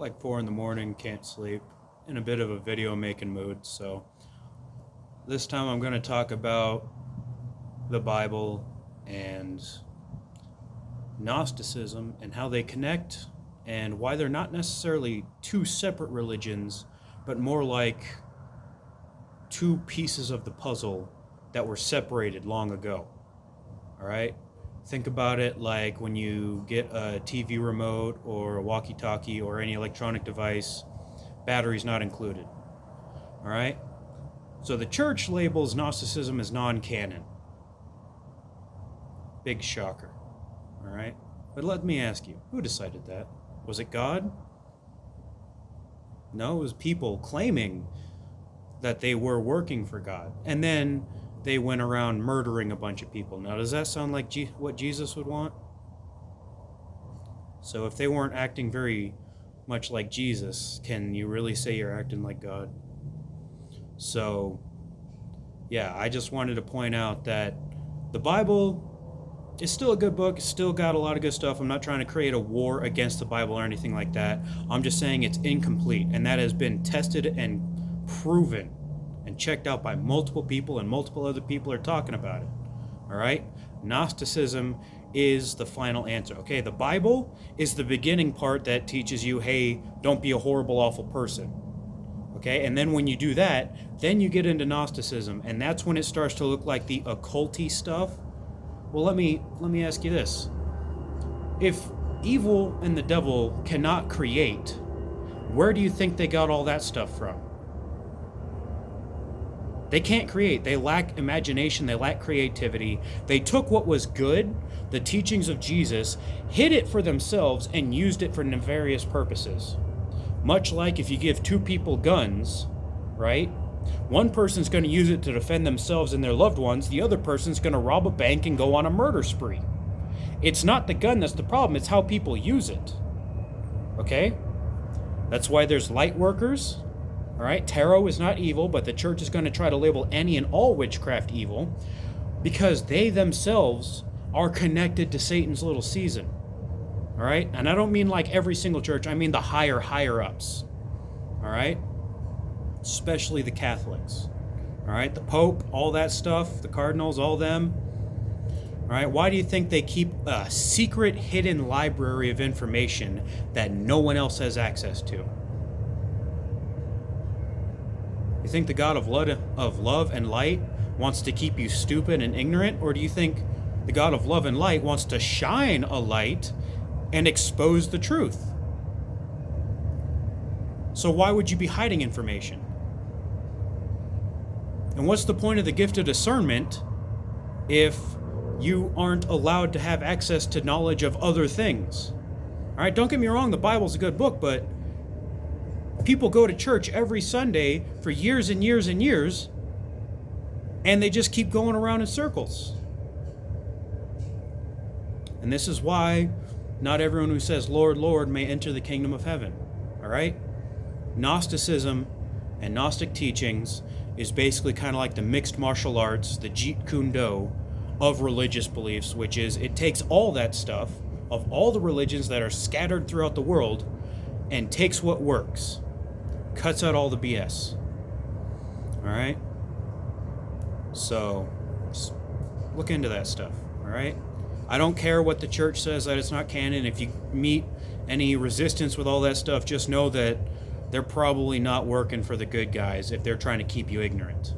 like 4 in the morning, can't sleep, in a bit of a video making mood. So this time I'm going to talk about the Bible and Gnosticism and how they connect and why they're not necessarily two separate religions, but more like two pieces of the puzzle that were separated long ago. All right? Think about it like when you get a TV remote or a walkie-talkie or any electronic device, batteries not included. All right? So the church labels Gnosticism as non-canon. Big shocker. All right? But let me ask you, who decided that? Was it God? No, it was people claiming that they were working for God. And then they went around murdering a bunch of people. Now, does that sound like what Jesus would want? So if they weren't acting very much like Jesus, can you really say you're acting like God? So, yeah, I just wanted to point out that the Bible is still a good book. It's still got a lot of good stuff. I'm not trying to create a war against the Bible or anything like that. I'm just saying it's incomplete, and that has been tested and proven and checked out by multiple people, and multiple other people are talking about it. All right? Gnosticism is the final answer. Okay, the Bible is the beginning part that teaches you, hey, don't be a horrible, awful person. Okay, and then when you do that, then you get into Gnosticism, and that's when it starts to look like the occulty stuff. Well, let me ask you this. If evil and the devil cannot create, where do you think they got all that stuff from? They can't create. They lack imagination. They lack creativity. They took what was good, the teachings of Jesus, hid it for themselves, and used it for nefarious purposes. Much like if you give two people guns, right? One person's going to use it to defend themselves and their loved ones. The other person's going to rob a bank and go on a murder spree. It's not the gun that's the problem. It's how people use it. Okay? That's why there's light workers. All right, tarot is not evil, but the church is going to try to label any and all witchcraft evil because they themselves are connected to Satan's little season. All right, and I don't mean like every single church. I mean the higher ups. All right, especially the Catholics. All right, the Pope, all that stuff, the cardinals, all them. All right, why do you think they keep a secret hidden library of information that no one else has access to? You think the God of love and light wants to keep you stupid and ignorant? Or do you think the God of love and light wants to shine a light and expose the truth? So why would you be hiding information? And what's the point of the gift of discernment if you aren't allowed to have access to knowledge of other things? All right, don't get me wrong, the Bible's a good book, but people go to church every Sunday for years and years and years, and they just keep going around in circles. And this is why not everyone who says, Lord, Lord, may enter the kingdom of heaven. All right? Gnosticism and Gnostic teachings is basically kind of like the mixed martial arts, the Jeet Kune Do of religious beliefs, which is it takes all that stuff of all the religions that are scattered throughout the world and takes what works. Cuts out all the BS. All right? So, look into that stuff. All right? I don't care what the church says that it's not canon. If you meet any resistance with all that stuff, just know that they're probably not working for the good guys if they're trying to keep you ignorant.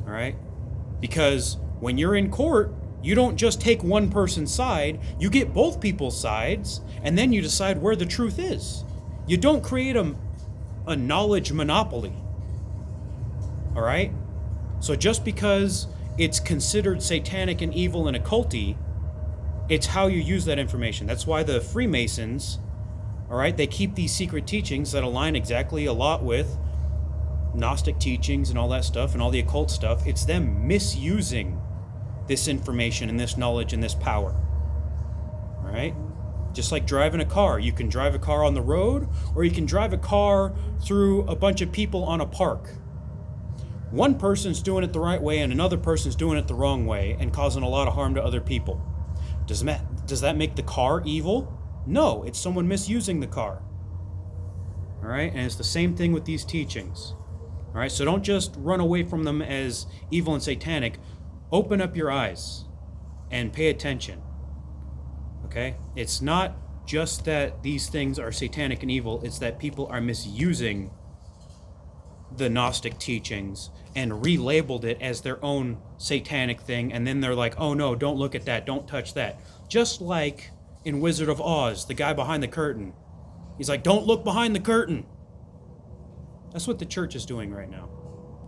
All right? Because when you're in court, you don't just take one person's side. You get both people's sides, and then you decide where the truth is. You don't create a knowledge monopoly. All right? So just because it's considered satanic and evil and occulty, it's how you use that information. That's why the Freemasons, all right, they keep these secret teachings that align exactly a lot with Gnostic teachings and all that stuff and all the occult stuff. It's them misusing this information and this knowledge and this power. All right? Just like driving a car. You can drive a car on the road, or you can drive a car through a bunch of people on a park. One person's doing it the right way and another person's doing it the wrong way and causing a lot of harm to other people. Does that make the car evil? No, it's someone misusing the car. All right? And it's the same thing with these teachings. All right? So don't just run away from them as evil and satanic. Open up your eyes and pay attention. Okay? It's not just that these things are satanic and evil, it's that people are misusing the Gnostic teachings and relabeled it as their own satanic thing, and then they're like, oh no, don't look at that, don't touch that. Just like in Wizard of Oz, the guy behind the curtain. He's like, don't look behind the curtain. That's what the church is doing right now.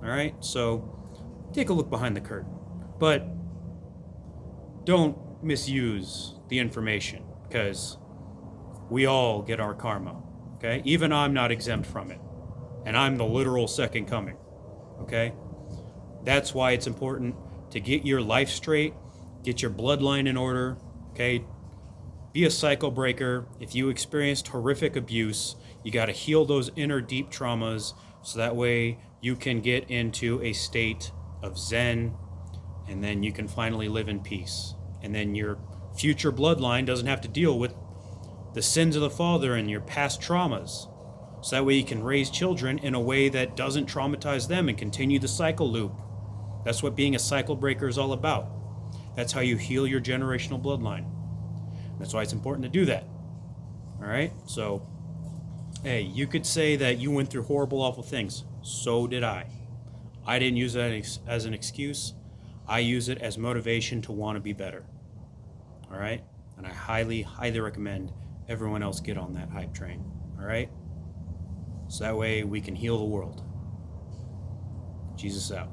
All right? So take a look behind the curtain. But don't misuse the information, because we all get our karma. Okay? Even I'm not exempt from it. And I'm the literal second coming. Okay? That's why it's important to get your life straight, get your bloodline in order. Okay? Be a cycle breaker. If you experienced horrific abuse, you got to heal those inner deep traumas so that way you can get into a state of Zen, and then you can finally live in peace. And then your future bloodline doesn't have to deal with the sins of the father and your past traumas. So that way you can raise children in a way that doesn't traumatize them and continue the cycle loop. That's what being a cycle breaker is all about. That's how you heal your generational bloodline. That's why it's important to do that. All right? So, hey, you could say that you went through horrible, awful things. So did I. I didn't use that as an excuse. I use it as motivation to want to be better. All right? And I highly, highly recommend everyone else get on that hype train. All right? So that way we can heal the world. Jesus out.